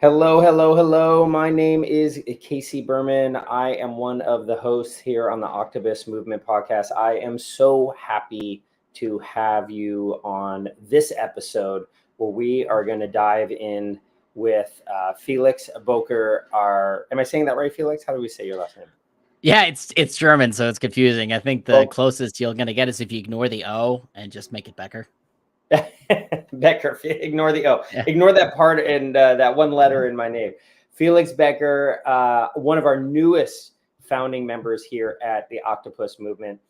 Hello, hello, hello. My name is Casey Berman. I am one of the hosts here on the Octopus Movement podcast. I am so happy to have you on this episode where we are going to dive in with Felix Boecker. Am I saying that right, Felix? How do we say your last name? Yeah, it's German, so it's confusing. I think the Well, closest you're going to get is if you ignore the O and just make it Becker. Becker, ignore the O. Yeah. Ignore that part and that one letter in my name. Felix Boecker, one of our newest founding members here at the Octopus Movement.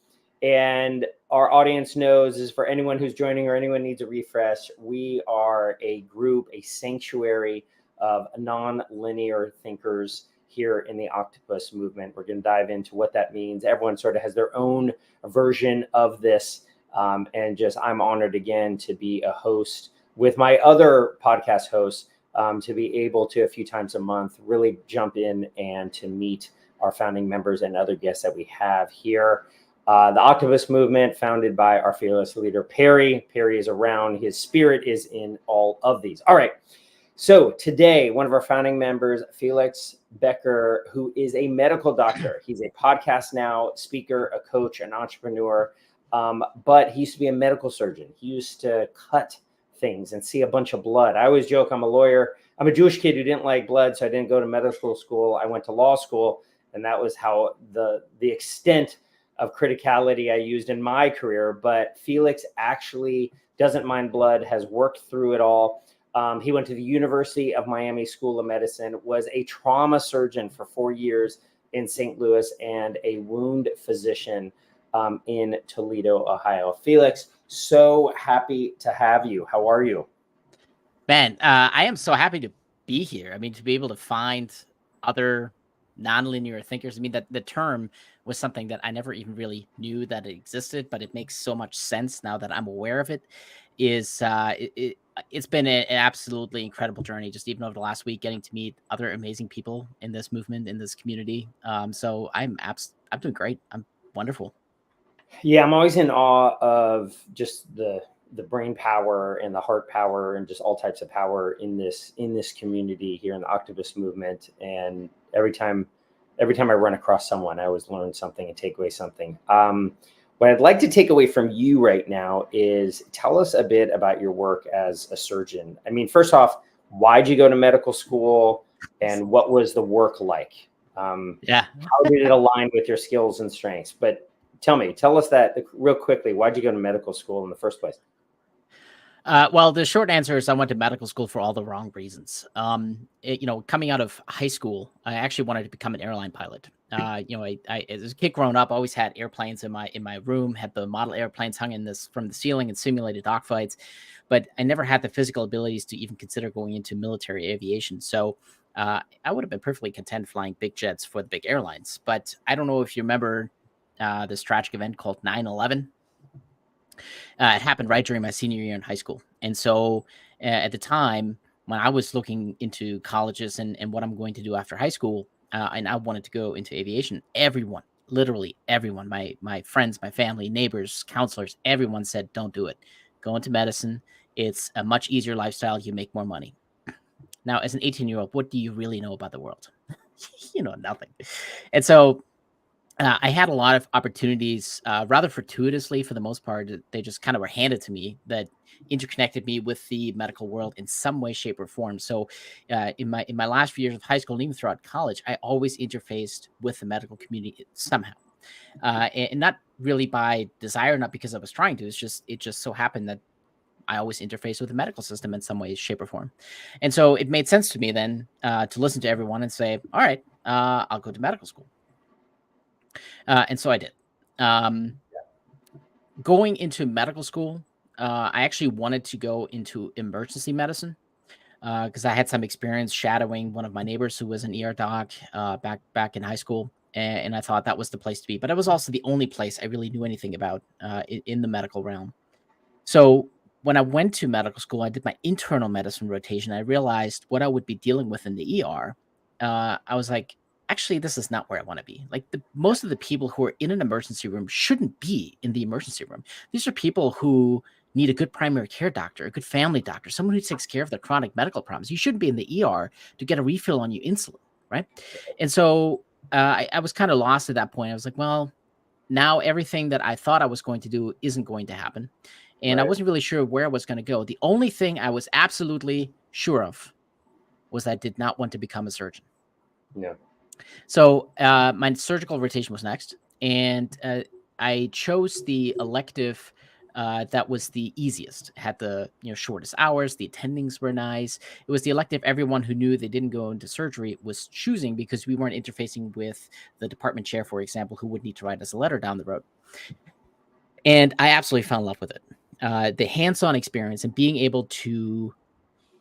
And our audience knows is for anyone who's joining or anyone needs a refresh, we are a group, a sanctuary of non-linear thinkers here in the Octopus Movement. We're going to dive into what that means. Everyone sort of has their own version of this. And I'm honored again to be a host with my other podcast hosts, to be able to a few times a month really jump in and to meet our founding members and other guests that we have here. The Octopus Movement, founded by our fearless leader, Perry. Perry is around. His spirit is in all of these. All right. So today, one of our founding members, Felix Boecker, who is a medical doctor. He's a podcast now, speaker, a coach, an entrepreneur. But he used to be a medical surgeon. He used to cut things and see a bunch of blood. I always joke I'm a lawyer. I'm a Jewish kid who didn't like blood, so I didn't go to medical school. I went to law school, and that was how the extent of criticality I used in my career. But Felix actually doesn't mind blood, has worked through it all. He went to the University of Miami School of Medicine, was a trauma surgeon for 4 years in St. Louis, and a wound physician in Toledo, Ohio. Felix, so happy to have you. How are you? Man, I am so happy to be here. I mean, to be able to find other nonlinear thinkers. I mean, that the term was something that I never even really knew that it existed, but it makes so much sense now that I'm aware of it. It's been an absolutely incredible journey, just even over the last week, getting to meet other amazing people in this movement, in this community. So I'm doing great. I'm wonderful. Yeah, I'm always in awe of just the brain power and the heart power and just all types of power in this community here in the Octopus Movement. And every time I run across someone, I always learn something and take away something. What I'd like to take away from you right now is tell us a bit about your work as a surgeon. I mean, first off, why'd you go to medical school, and what was the work like? Yeah. How did it align with your skills and strengths? But tell us that real quickly. Why'd you go to medical school in the first place? Well, the short answer is I went to medical school for all the wrong reasons. Coming out of high school, I actually wanted to become an airline pilot. I as a kid growing up, always had airplanes in my room, had the model airplanes hung from the ceiling and simulated dogfights, but I never had the physical abilities to even consider going into military aviation. So I would have been perfectly content flying big jets for the big airlines. But I don't know if you remember this tragic event called 9/11. It happened right during my senior year in high school. And so at the time, when I was looking into colleges and what I'm going to do after high school, and I wanted to go into aviation, everyone, literally everyone, my friends, my family, neighbors, counselors, everyone said, don't do it. Go into medicine. It's a much easier lifestyle. You make more money. Now, as an 18-year-old, what do you really know about the world? Nothing. And so I had a lot of opportunities, rather fortuitously for the most part. They just kind of were handed to me that interconnected me with the medical world in some way, shape, or form. So, in my last few years of high school and even throughout college, I always interfaced with the medical community somehow, and not really by desire, not because I was trying to. It just so happened that I always interface with the medical system in some way, shape, or form. And so it made sense to me then to listen to everyone and say, all right, I'll go to medical school. And so I did. Um, Going into medical school, I actually wanted to go into emergency medicine because I had some experience shadowing one of my neighbors who was an ER doc back in high school, and I thought that was the place to be. But it was also the only place I really knew anything about in the medical realm. So when I went to medical school, I did my internal medicine rotation. I realized what I would be dealing with in the ER. I was like, actually, this is not where I want to be. Like most of the people who are in an emergency room shouldn't be in the emergency room. These are people who need a good primary care doctor, a good family doctor, someone who takes care of their chronic medical problems. You shouldn't be in the ER to get a refill on your insulin, right? And so I was kind of lost at that point. I was like, well, now everything that I thought I was going to do isn't going to happen. And I Right. wasn't really sure where I was going to go. The only thing I was absolutely sure of was I did not want to become a surgeon. Yeah. So my surgical rotation was next, and I chose the elective that was the easiest. It had the shortest hours. The attendings were nice. It was the elective everyone who knew they didn't go into surgery was choosing because we weren't interfacing with the department chair, for example, who would need to write us a letter down the road. And I absolutely fell in love with it. The hands-on experience and being able to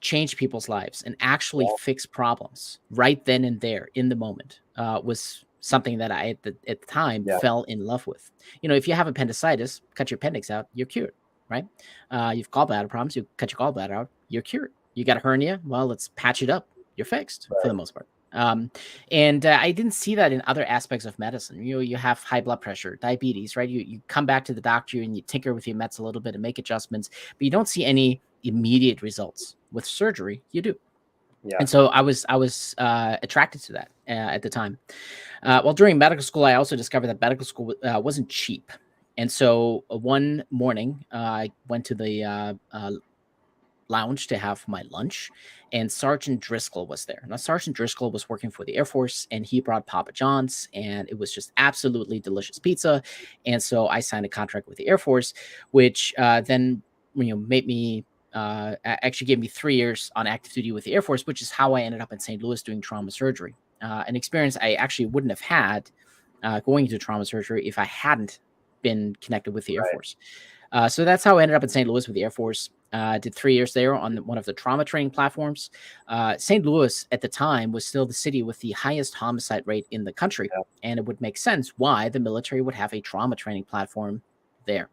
change people's lives and actually fix problems right then and there in the moment was something that I at the time fell in love with. If you have appendicitis, cut your appendix out, you're cured, right? You've gallbladder problems, you cut your gallbladder out, you're cured. You got a hernia, well, let's patch it up, you're fixed for the most part. And I didn't see that in other aspects of medicine. You have high blood pressure, diabetes, right? You come back to the doctor and you tinker with your meds a little bit and make adjustments, but you don't see any immediate results. With surgery, you do. Yeah. And so I was attracted to that at the time. Well, during medical school, I also discovered that medical school wasn't cheap. And so one morning, I went to the lounge to have my lunch, and Sergeant Driscoll was there. Now, Sergeant Driscoll was working for the Air Force, and he brought Papa John's, and it was just absolutely delicious pizza. And so I signed a contract with the Air Force, which then made me actually gave me 3 years on active duty with the Air Force, which is how I ended up in St. Louis doing trauma surgery. An experience I actually wouldn't have had going into trauma surgery if I hadn't been connected with the Air Force. So that's how I ended up in St. Louis with the Air Force. Did 3 years there on one of the trauma training platforms. St. Louis at the time was still the city with the highest homicide rate in the country. And it would make sense why the military would have a trauma training platform there.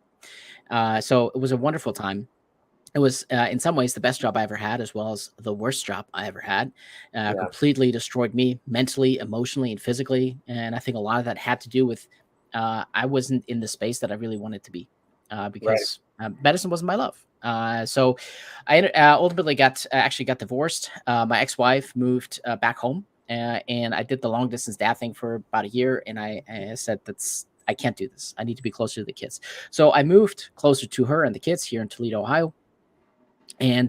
So it was a wonderful time. It was in some ways the best job I ever had, as well as the worst job I ever had. Completely destroyed me mentally, emotionally, and physically. And I think a lot of that had to do with I wasn't in the space that I really wanted to be because medicine wasn't my love. So I ultimately got divorced. My ex-wife moved back home, and I did the long distance dad thing for about a year. And I said, I can't do this. I need to be closer to the kids. So I moved closer to her and the kids here in Toledo, Ohio. And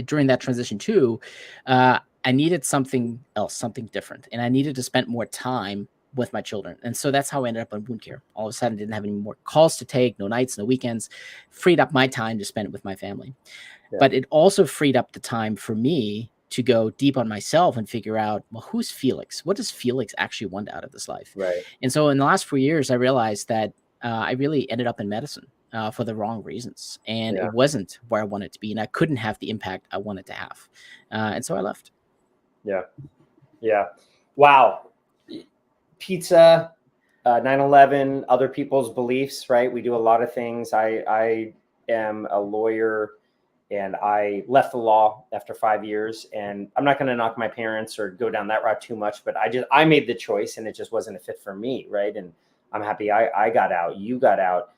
during that transition too, I needed something else, something different. And I needed to spend more time with my children. And so that's how I ended up on wound care. All of a sudden, didn't have any more calls to take, no nights, no weekends, freed up my time to spend it with my family. But it also freed up the time for me to go deep on myself and figure out, well, who's Felix? What does Felix actually want out of this life? And so in the last 4 years, I realized that I really ended up in medicine for the wrong reasons. And it wasn't where I wanted to be. And I couldn't have the impact I wanted to have. And so I left. Yeah. Wow. Pizza, 9/11, other people's beliefs, right? We do a lot of things. I am a lawyer, and I left the law after 5 years. And I'm not going to knock my parents or go down that route too much, but I made the choice, and it just wasn't a fit for me, right? And I'm happy I got out, you got out.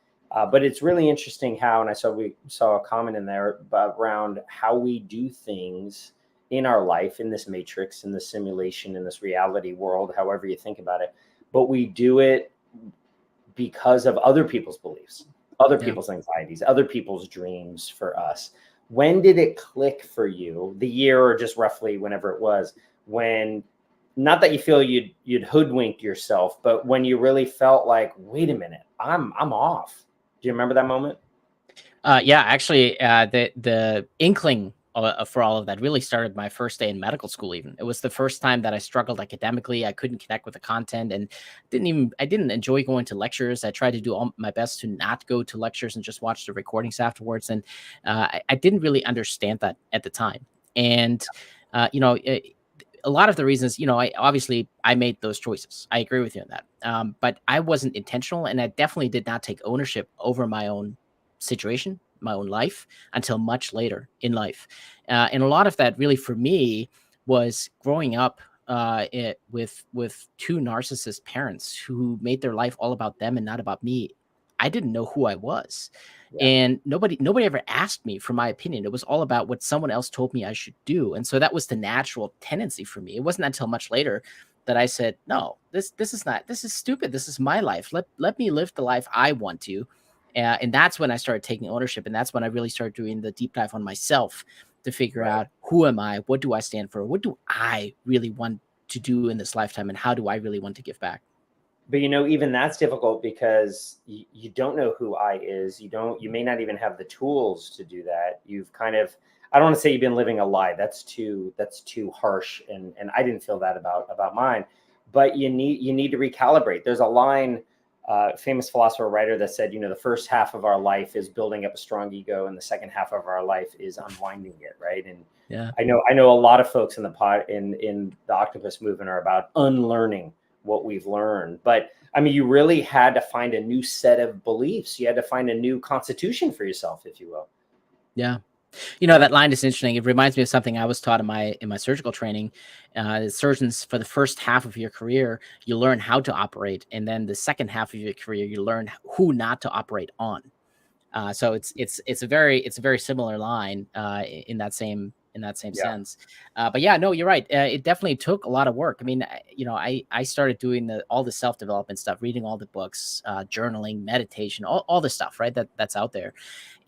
But it's really interesting how, and we saw a comment in there around how we do things in our life, in this matrix, in this simulation, in this reality world, however you think about it. But we do it because of other people's beliefs, other people's anxieties, other people's dreams for us. When did it click for you, the year or just roughly whenever it was, when, not that you feel you'd hoodwinked yourself, but when you really felt like, wait a minute, I'm off. Do you remember that moment? Actually, the inkling for all of that really started my first day in medical school. Even it was the first time that I struggled academically. I couldn't connect with the content, and I didn't enjoy going to lectures. I tried to do all my best to not go to lectures and just watch the recordings afterwards. And I didn't really understand that at the time. And a lot of the reasons, I made those choices. I agree with you on that. But I wasn't intentional, and I definitely did not take ownership over my own situation, my own life, until much later in life. And a lot of that really for me was growing up with two narcissist parents who made their life all about them and not about me. I didn't know who I was. Yeah. And nobody ever asked me for my opinion. It was all about what someone else told me I should do. And so that was the natural tendency for me. It wasn't until much later that I said, no, this is stupid. This is my life. Let me live the life I want to. And that's when I started taking ownership. And that's when I really started doing the deep dive on myself to figure out, who am I? What do I stand for? What do I really want to do in this lifetime? And how do I really want to give back? But even that's difficult because you don't know who I is. You may not even have the tools to do that. You've kind of, I don't want to say you've been living a lie. That's too harsh. And I didn't feel that about mine, but you need to recalibrate. There's a line, famous philosopher writer that said, the first half of our life is building up a strong ego, and the second half of our life is unwinding it. Right. And yeah, I know a lot of folks in the Octopus Movement are about unlearning what we've learned. But I mean, you really had to find a new set of beliefs. You had to find a new constitution for yourself, if you will. yeah. That line is interesting. It reminds me of something I was taught in my surgical training. Surgeons, for the first half of your career, you learn how to operate, and then the second half of your career, you learn who not to operate on. So it's a very similar line in that same sense. But yeah, no, you're right. It definitely took a lot of work. I mean, I started doing all the self-development stuff, reading all the books, journaling, meditation, all the stuff, right? That's out there.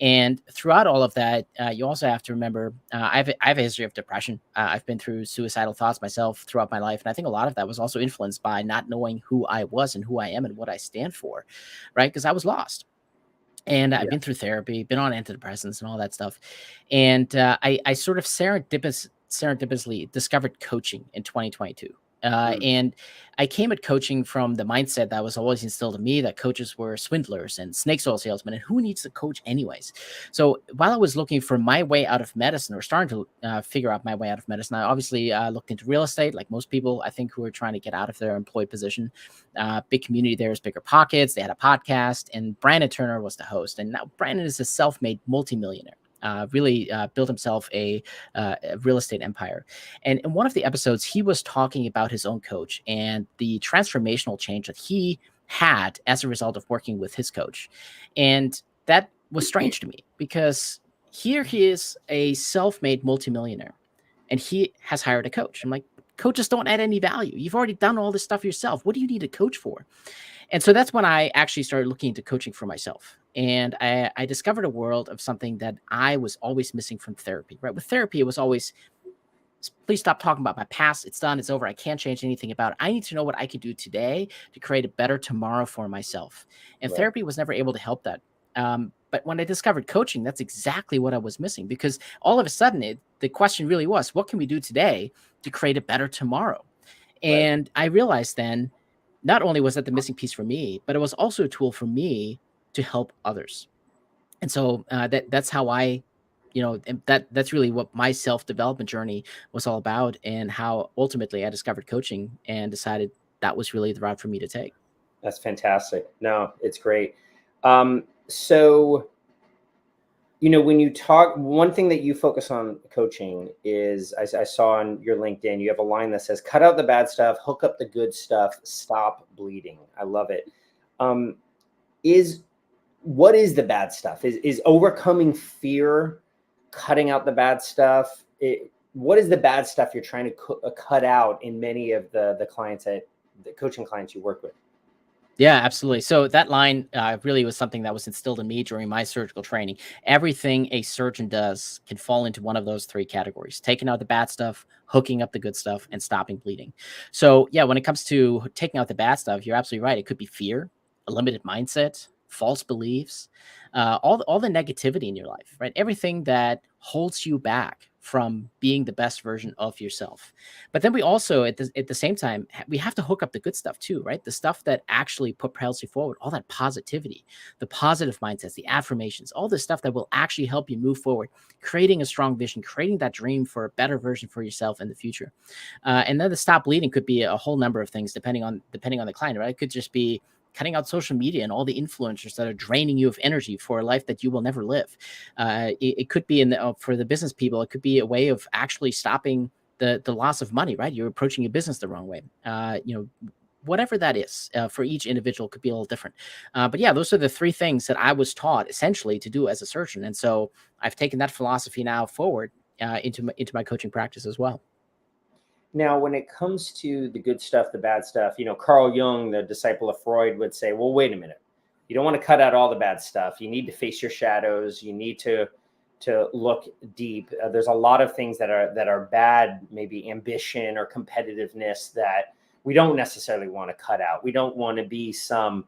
And throughout all of that, you also have to remember, I have a history of depression. I've been through suicidal thoughts myself throughout my life. And I think a lot of that was also influenced by not knowing who I was and who I am and what I stand for, right? Because I was lost. And I've been through therapy, been on antidepressants and all that stuff. And I sort of serendipitously discovered coaching in 2022. And I came at coaching from the mindset that was always instilled in me, that coaches were swindlers and snake oil salesmen, and who needs to coach anyways? So while I was looking for my way out of medicine, or starting to figure out my way out of medicine, I obviously looked into real estate, like most people, I think, who are trying to get out of their employed position. Big community there is Bigger Pockets. They had a podcast, and Brandon Turner was the host. And now Brandon is a self-made multimillionaire. Really built himself a real estate empire. And in one of the episodes, he was talking about his own coach and the transformational change that he had as a result of working with his coach. And that was strange to me, because here he is, a self-made multimillionaire, and he has hired a coach. I'm like, coaches don't add any value. You've already done all this stuff yourself. What do you need a coach for? And so that's when I actually started looking into coaching for myself. And I discovered a world of something that I was always missing from therapy, right? With therapy, it was always, please stop talking about my past. It's done. It's over. I can't change anything about it. I need to know what I could do today to create a better tomorrow for myself. And therapy was never able to help that. But when I discovered coaching, that's exactly what I was missing, because all of a sudden, the question really was, what can we do today to create a better tomorrow? And I realized then, not only was that the missing piece for me, but it was also a tool for me to help others. And so that's how I, that's really what my self-development journey was all about, and how ultimately I discovered coaching and decided that was really the route for me to take. That's fantastic. No, it's great. So, when you talk, one thing that you focus on coaching is, I saw on your LinkedIn, you have a line that says, cut out the bad stuff, hook up the good stuff, stop bleeding. I love it. What is the bad stuff? Is overcoming fear, cutting out the bad stuff? What is the bad stuff you're trying to cut out in many of the clients, the coaching clients you work with? Yeah, absolutely. So that line really was something that was instilled in me during my surgical training. Everything a surgeon does can fall into one of those three categories: taking out the bad stuff, hooking up the good stuff, and stopping bleeding. So yeah, when it comes to taking out the bad stuff, you're absolutely right. It could be fear, a limited mindset, false beliefs, all the negativity in your life, right? Everything that holds you back from being the best version of yourself. But then we also, at the same time, we have to hook up the good stuff too, right? The stuff that actually propels you forward, all that positivity, the positive mindsets, the affirmations, all the stuff that will actually help you move forward, creating a strong vision, creating that dream for a better version for yourself in the future. And then the stop bleeding could be a whole number of things, depending on the client, right? It could just be cutting out social media and all the influencers that are draining you of energy for a life that you will never live. It could be for the business people, it could be a way of actually stopping the loss of money, right? You're approaching your business the wrong way. whatever that is. For each individual could be a little different. But yeah, those are the three things that I was taught essentially to do as a surgeon. And so I've taken that philosophy now forward into my coaching practice as well. Now, when it comes to the good stuff, the bad stuff, Carl Jung, the disciple of Freud, would say, well, wait a minute. You don't want to cut out all the bad stuff. You need to face your shadows. You need to look deep. There's a lot of things that are bad, maybe ambition or competitiveness that we don't necessarily want to cut out. We don't want to be some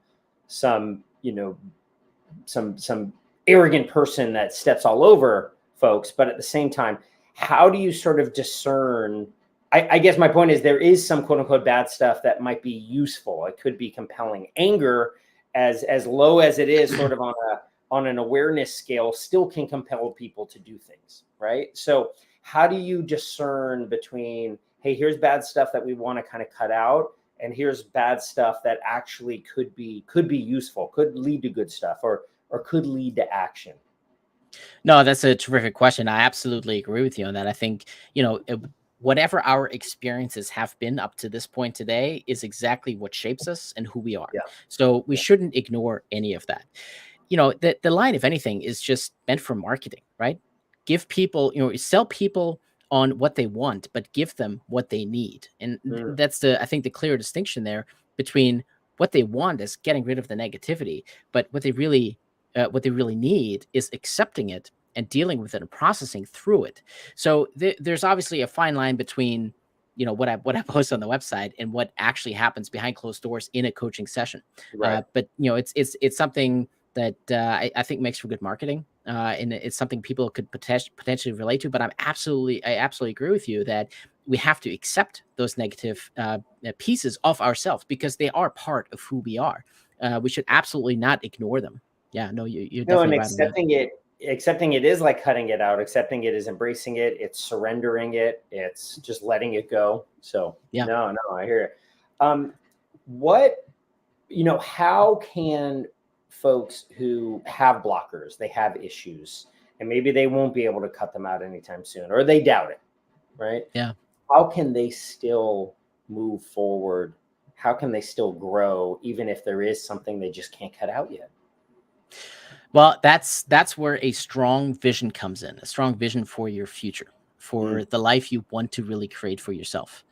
arrogant person that steps all over folks. But at the same time, how do you sort of discern? I guess my point is there is some quote unquote bad stuff that might be useful. It could be compelling. Anger, as low as it is, sort of on an awareness scale, still can compel people to do things, right? So how do you discern between, hey, here's bad stuff that we want to kind of cut out, and here's bad stuff that actually could be useful, could lead to good stuff, or could lead to action? No, that's a terrific question. I absolutely agree with you on that. I think, whatever our experiences have been up to this point today is exactly what shapes us and who we are. Yeah. So we shouldn't ignore any of that. The line, if anything, is just meant for marketing, right? Give people, sell people on what they want, but give them what they need. And that's I think the clear distinction there between what they want is getting rid of the negativity, but what they really need is accepting it and dealing with it and processing through it. So there's obviously a fine line between, what I post on the website and what actually happens behind closed doors in a coaching session. Right. But it's something that I think makes for good marketing, and it's something people could potentially relate to. But I absolutely agree with you that we have to accept those negative pieces of ourselves because they are part of who we are. We should absolutely not ignore them. Yeah, no, you're definitely right. Accepting it is like cutting it out. Accepting it is embracing it. It's surrendering it. It's just letting it go. So yeah, no, I hear it. How can folks who have blockers, they have issues, and maybe they won't be able to cut them out anytime soon, or they doubt it, right? Yeah. How can they still move forward? How can they still grow, even if there is something they just can't cut out yet? Well, that's where a strong vision comes in, a strong vision for your future, for the life you want to really create for yourself.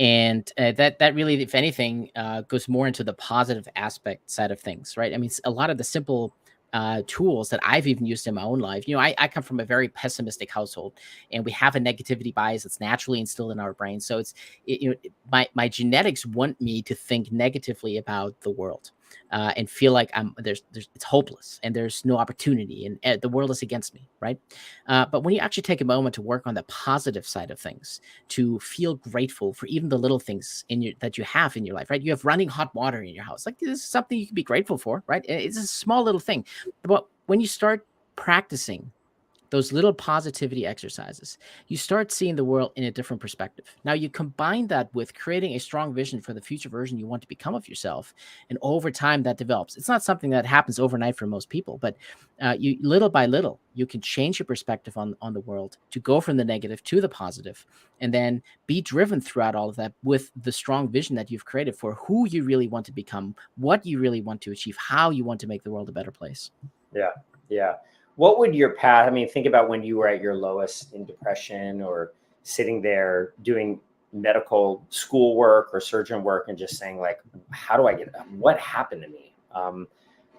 And that really, if anything, goes more into the positive aspect side of things, right? I mean, a lot of the simple tools that I've even used in my own life. I come from a very pessimistic household, and we have a negativity bias that's naturally instilled in our brain. So my genetics want me to think negatively about the world. And feel like it's hopeless and there's no opportunity and the world is against me, right? But when you actually take a moment to work on the positive side of things, to feel grateful for even the little things that you have in your life, right? You have running hot water in your house. Like, this is something you can be grateful for, right? It's a small little thing. But when you start practicing those little positivity exercises, you start seeing the world in a different perspective. Now, you combine that with creating a strong vision for the future version you want to become of yourself, and over time that develops. It's not something that happens overnight for most people, but you little by little, you can change your perspective on the world to go from the negative to the positive, and then be driven throughout all of that with the strong vision that you've created for who you really want to become, what you really want to achieve, how you want to make the world a better place. Yeah. What would your path? I mean, think about when you were at your lowest in depression, or sitting there doing medical school work or surgeon work and just saying, like, how do I get up? What happened to me?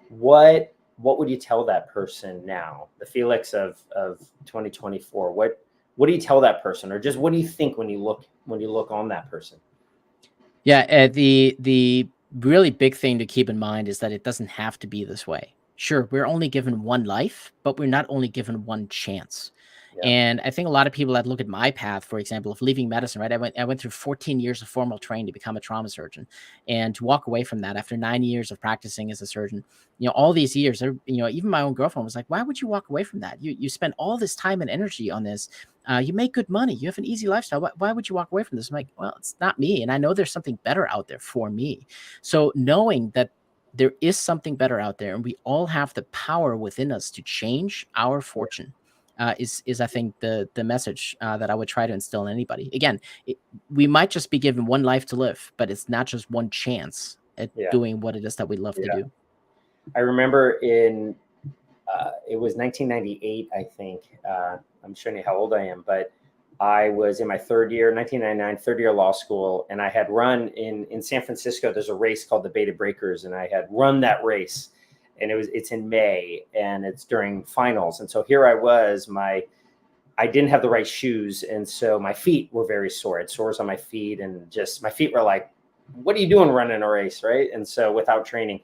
What would you tell that person now, the Felix of 2024? What do you tell that person, or just what do you think when you look on that person? Yeah, the really big thing to keep in mind is that it doesn't have to be this way. Sure, we're only given one life, but we're not only given one chance. Yeah. And I think a lot of people that look at my path, for example, of leaving medicine, right? I went through 14 years of formal training to become a trauma surgeon, and to walk away from that after 9 years of practicing as a surgeon, all these years, even my own girlfriend was like, "Why would you walk away from that? You spend all this time and energy on this. You make good money. You have an easy lifestyle. Why would you walk away from this?" I'm like, "Well, it's not me, and I know there's something better out there for me." So knowing that there is something better out there, and we all have the power within us to change our fortune. is I think the message that I would try to instill in anybody. Again, we might just be given one life to live, but it's not just one chance at doing what it is that we love to do. I remember it was 1998, I think. I'm showing you how old I am, but I was in my 1999, third year law school, and I had run in San Francisco. There's a race called the Beta Breakers, and I had run that race, and it's in May, and it's during finals. And so here I was, I didn't have the right shoes, and so my feet were very sore. I had sores on my feet, and just my feet were like, what are you doing running a race, right? And so without training.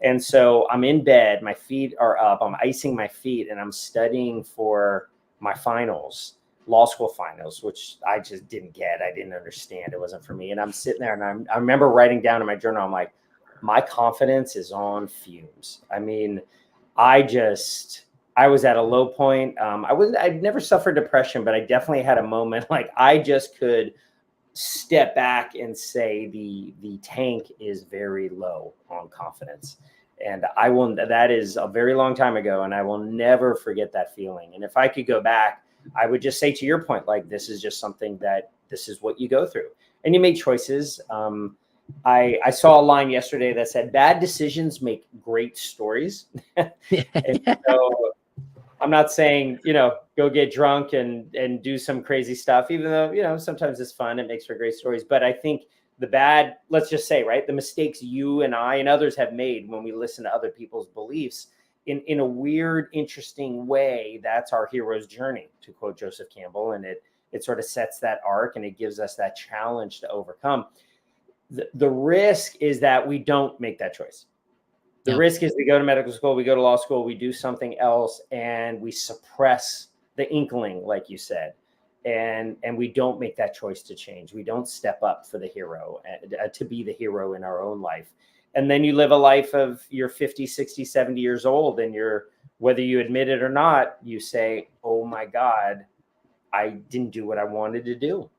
And so I'm in bed, my feet are up, I'm icing my feet, and I'm studying for my finals, law school finals, which I just didn't get. I didn't understand. It wasn't for me. And I'm sitting there, and I remember writing down in my journal, I'm like, my confidence is on fumes. I mean, I was at a low point. I'd never suffered depression, but I definitely had a moment like I just could step back and say the tank is very low on confidence. And that is a very long time ago, and I will never forget that feeling. And if I could go back, I would just say, to your point, like, this is just something this is what you go through, and you make choices. I saw a line yesterday that said, bad decisions make great stories. And so I'm not saying, go get drunk and do some crazy stuff, even though, sometimes it's fun. It makes for great stories. But I think let's just say, right, the mistakes you and I and others have made when we listen to other people's beliefs in a weird, interesting way, that's our hero's journey, to quote Joseph Campbell. And it sort of sets that arc, and it gives us that challenge to overcome. The risk is that we don't make that choice. The risk is we go to medical school, we go to law school, we do something else, and we suppress the inkling, like you said, and we don't make that choice to change. We don't step up for the hero, to be the hero in our own life. And then you live a life of you're 50, 60, 70 years old, and whether you admit it or not, you say, oh my God, I didn't do what I wanted to do.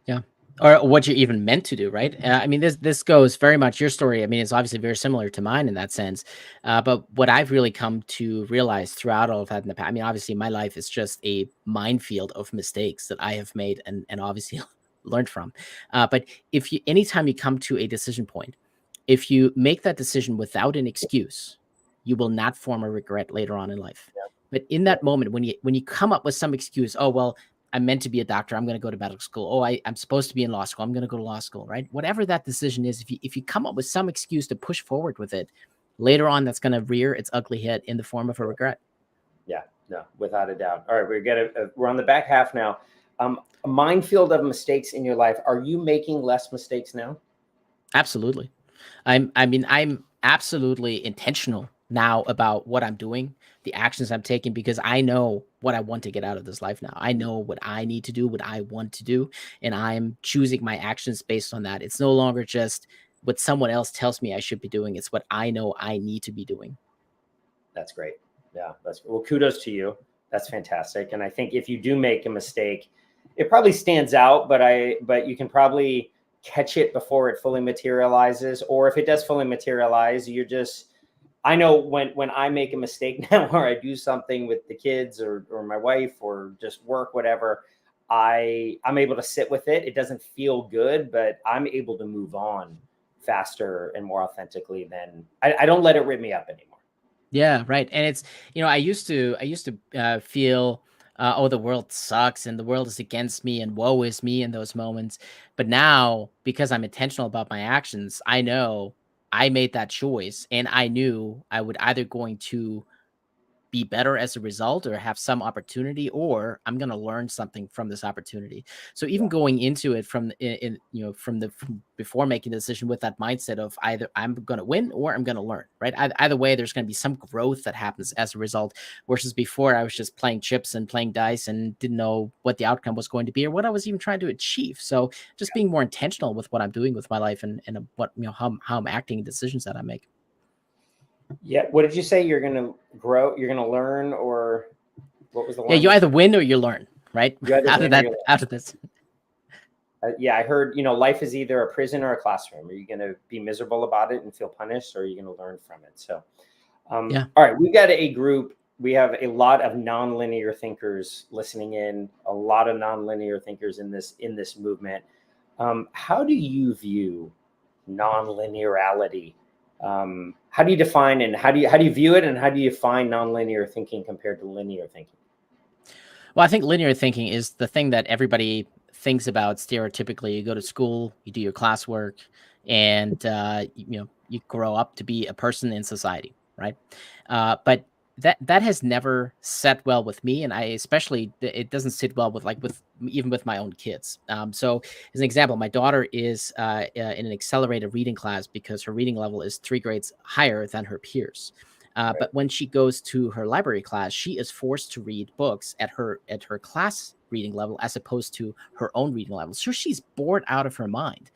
Yeah. Or what you even meant to do, right? I mean, this goes very much, your story, I mean, it's obviously very similar to mine in that sense. But what I've really come to realize throughout all of that in the past, I mean, obviously my life is just a minefield of mistakes that I have made and obviously learned from. But anytime you come to a decision point, if you make that decision without an excuse, you will not form a regret later on in life. Yeah. But in that moment, when you come up with some excuse, oh, well, I'm meant to be a doctor, I'm going to go to medical school. Oh, I'm supposed to be in law school, I'm going to go to law school, right? Whatever that decision is, if you come up with some excuse to push forward with it, later on, that's going to rear its ugly head in the form of a regret. Yeah, no, without a doubt. All right, we're on the back half now. A minefield of mistakes in your life. Are you making less mistakes now? Absolutely. I'm absolutely intentional now about what I'm doing, the actions I'm taking, because I know what I want to get out of this life now. I know what I need to do, what I want to do, and I'm choosing my actions based on that. It's no longer just what someone else tells me I should be doing. It's what I know I need to be doing. That's great. Yeah, well, kudos to you. That's fantastic. And I think if you do make a mistake, it probably stands out, but you can probably catch it before it fully materializes. Or if it does fully materialize, I know when I make a mistake now, or I do something with the kids or my wife or just work, whatever, I'm able to sit with it. It doesn't feel good, but I'm able to move on faster and more authentically than I don't let it rip me up anymore. Yeah, right. And it's, I used to feel, oh, the world sucks and the world is against me and woe is me in those moments. But now, because I'm intentional about my actions, I know I made that choice, and I knew I would either going to be better as a result or have some opportunity, or I'm going to learn something from this opportunity. So even going into it from before making the decision with that mindset of either I'm going to win or I'm going to learn, right? Either way, there's going to be some growth that happens as a result, versus before I was just playing chips and playing dice and didn't know what the outcome was going to be or what I was even trying to achieve. So just being more intentional with what I'm doing with my life and what, how I'm acting, decisions that I make. Yeah. What did you say? You're going to grow, you're going to learn, or what was the line? Yeah, you either win or you learn, right? Out of this. Yeah, I heard, life is either a prison or a classroom. Are you going to be miserable about it and feel punished, or are you going to learn from it? So, yeah. All right, we've got a group we have a lot of nonlinear thinkers listening in, a lot of nonlinear thinkers in this movement. How do you view nonlinearity? How do you define and how do you view it, and how do you find nonlinear thinking compared to linear thinking? Well, I think linear thinking is the thing that everybody thinks about stereotypically. You go to school, you do your classwork, and you grow up to be a person in society, right? But that has never set well with me, and I especially it doesn't sit well with even with my own kids. So, as an example, my daughter is in an accelerated reading class because her reading level is 3 grades higher than her peers. But when she goes to her library class, she is forced to read books at her class reading level as opposed to her own reading level. So she's bored out of her mind.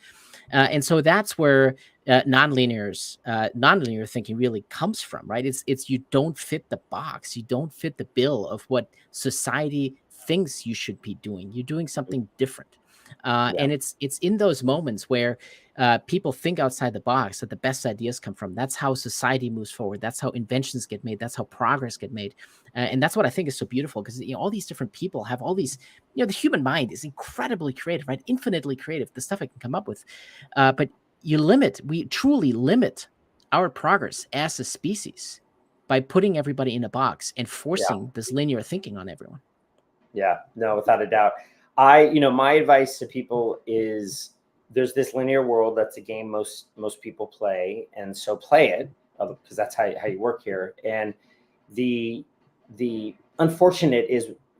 And so that's where nonlinear thinking really comes from, right? It's you don't fit the box, you don't fit the bill of what society thinks you should be doing. You're doing something different, and it's in those moments where people think outside the box that the best ideas come from. That's how society moves forward. That's how inventions get made. That's how progress get made, and that's what I think is so beautiful because all these different people have all these. The human mind is incredibly creative, right? Infinitely creative. The stuff I can come up with, but we truly limit our progress as a species by putting everybody in a box and forcing this linear thinking on everyone. Yeah, no, without a doubt. My advice to people is there's this linear world that's a game most people play, and so play it because that's how you work here. And the unfortunate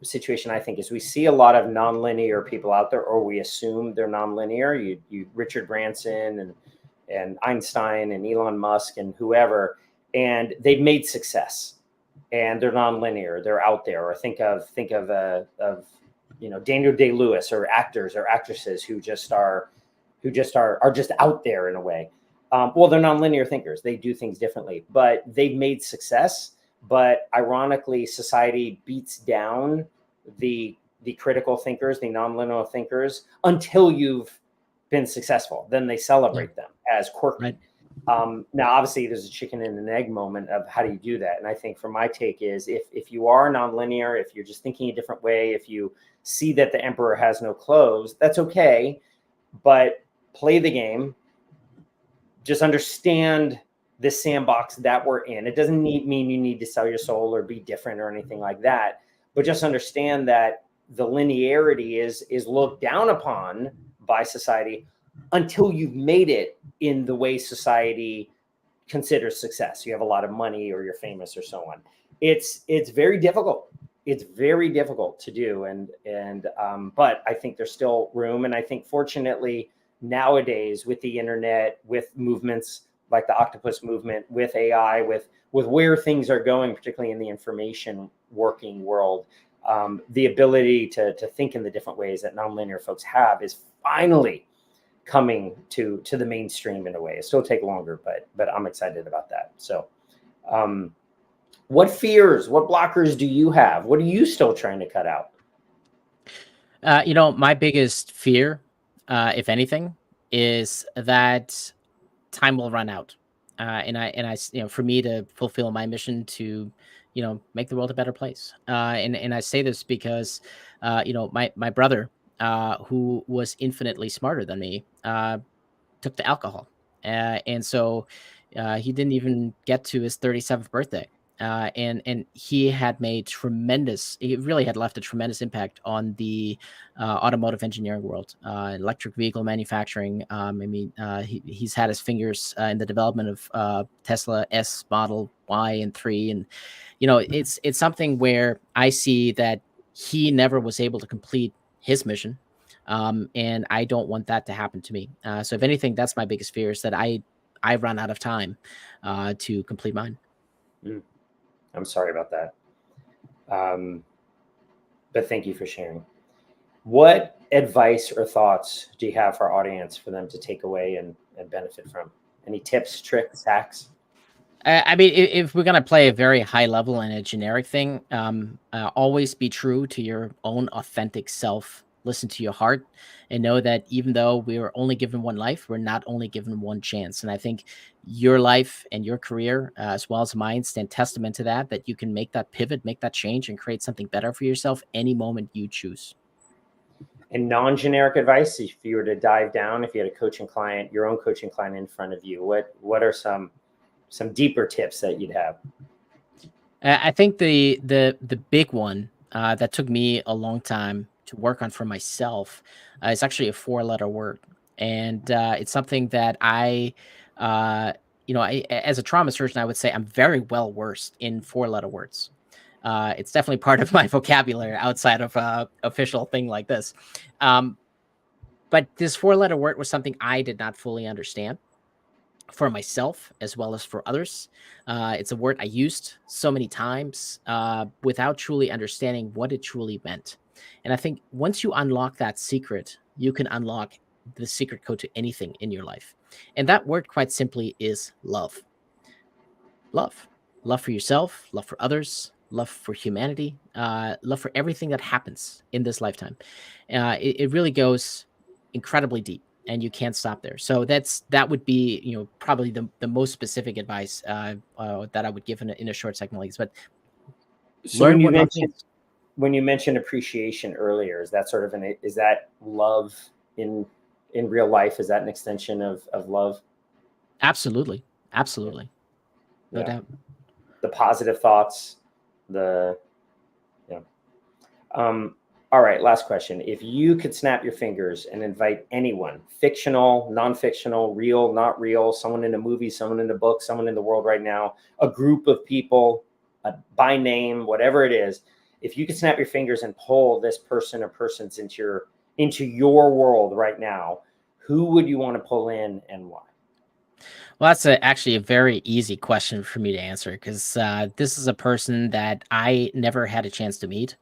situation I think is we see a lot of nonlinear people out there, or we assume they're nonlinear. You Richard Branson and Einstein and Elon Musk and whoever, and they've made success, and they're nonlinear. They're out there. Or think of Daniel Day-Lewis, or actors or actresses who just are just out there in a way. Well, they're nonlinear thinkers. They do things differently, but they've made success. But ironically, society beats down the critical thinkers, the nonlinear thinkers, until you've been successful. Then they celebrate them as quirky. Right. Now, obviously, there's a chicken and an egg moment of how do you do that? And I think for my take is if you are nonlinear, if you're just thinking a different way, if you see that the emperor has no clothes, that's okay. But play the game. Just understand this sandbox that we're in. It doesn't mean you need to sell your soul or be different or anything like that. But just understand that the linearity is looked down upon by society until you've made it in the way society considers success. You have a lot of money, or you're famous, or so on. It's very difficult. It's very difficult to do. But I think there's still room. And I think fortunately nowadays with the internet, with movements like the Octopus Movement, with AI, with where things are going, particularly in the information working world, the ability to think in the different ways that nonlinear folks have is finally coming to the mainstream in a way. It still take longer, but I'm excited about that. So what fears, what blockers do you have? What are you still trying to cut out? My biggest fear, if anything, is that time will run out. And I, for me to fulfill my mission to, make the world a better place. And I say this because, my brother, who was infinitely smarter than me, took to alcohol. And so he didn't even get to his 37th birthday. And he had he really had left a tremendous impact on the automotive engineering world, electric vehicle manufacturing. He's had his fingers in the development of Tesla S Model Y and 3. And, it's something where I see that he never was able to complete his mission. And I don't want that to happen to me. So if anything, that's my biggest fear, is that I run out of time to complete mine. I'm sorry about that. But thank you for sharing. What advice or thoughts do you have for our audience for them to take away and benefit from? Any tips, tricks, hacks? If we're going to play a very high level and a generic thing, always be true to your own authentic self listen to your heart, and know that even though we are only given one life, we're not only given one chance. And I think your life and your career, as well as mine, stand testament to that you can make that pivot, make that change, and create something better for yourself any moment you choose. And non-generic advice, if you were to dive down, if you had a coaching client, your own coaching client in front of you, what are some deeper tips that you'd have? I think the big one that took me a long time to work on for myself is actually a 4-letter word, and it's something that as a trauma surgeon, I would say I'm very well versed in 4-letter words. It's definitely part of my vocabulary outside of official thing like this. But this 4-letter word was something I did not fully understand for myself as well as for others. It's a word I used so many times without truly understanding what it truly meant. And I think once you unlock that secret, you can unlock the secret code to anything in your life. And that word, quite simply, is love. Love. Love for yourself, love for others, love for humanity, love for everything that happens in this lifetime. It really goes incredibly deep, and you can't stop there. So that would be, probably the most specific advice that I would give in a short segment like this. But So learn what love is. When you mentioned appreciation earlier, is that sort of is that love in real life? Is that an extension of love? Absolutely. No doubt. The positive thoughts, all right, last question. If you could snap your fingers and invite anyone, fictional, non-fictional, real, not real, someone in a movie, someone in a book, someone in the world right now, a group of people, by name, whatever it is, if you could snap your fingers and pull this person or persons into your world right now, who would you want to pull in and why? Well, that's actually a very easy question for me to answer, because this is a person that I never had a chance to meet.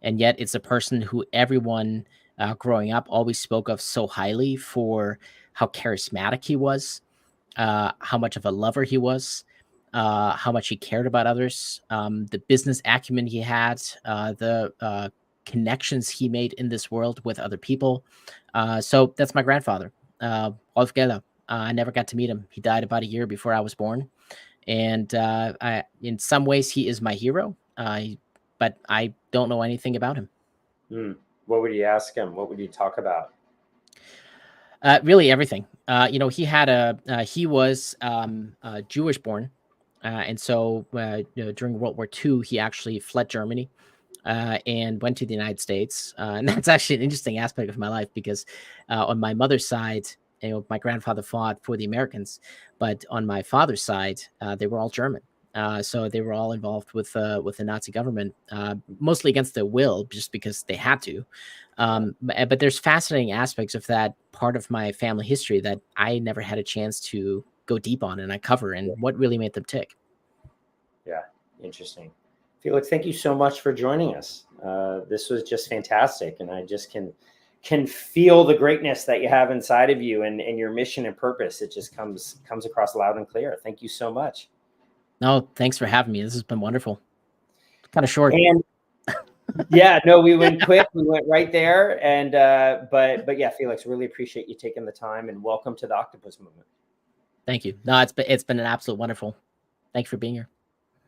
And yet it's a person who everyone growing up always spoke of so highly for how charismatic he was, how much of a lover he was, how much he cared about others, the business acumen he had, the connections he made in this world with other people. So that's my grandfather, Rolf Geller. I never got to meet him. He died about a year before I was born. And in some ways, he is my hero, but I don't know anything about him. What would you ask him? What would you talk about? Really everything. He was Jewish born. And so during World War II, he actually fled Germany and went to the United States. And that's actually an interesting aspect of my life, because on my mother's side, my grandfather fought for the Americans, but on my father's side, they were all German. So they were all involved with the Nazi government, mostly against their will, just because they had to. But there's fascinating aspects of that part of my family history that I never had a chance to go deep on, and I cover, and what really made them tick. Yeah, interesting. Felix, thank you so much for joining us. This was just fantastic, and I just can feel the greatness that you have inside of you, and your mission and purpose. It just comes across loud and clear. Thank you so much. No, thanks for having me. This has been wonderful. Kind of short. And yeah, no, we went quick. We went right there. And but yeah, Felix, really appreciate you taking the time, and welcome to the Octopus Movement. Thank you. No, it's been an absolute wonderful. Thank you for being here.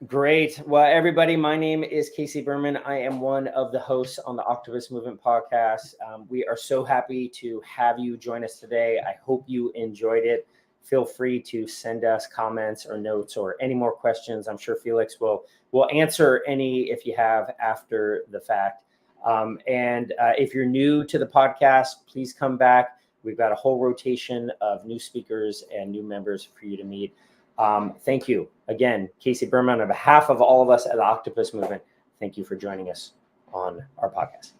Great. Well, everybody, my name is Casey Berman. I am one of the hosts on the Octopus Movement podcast. We are so happy to have you join us today. I hope you enjoyed it. Feel free to send us comments or notes or any more questions. I'm sure Felix will answer any if you have after the fact. And if you're new to the podcast, please come back. We've got a whole rotation of new speakers and new members for you to meet. Thank you again, Casey Berman, on behalf of all of us at the Octopus Movement. Thank you for joining us on our podcast.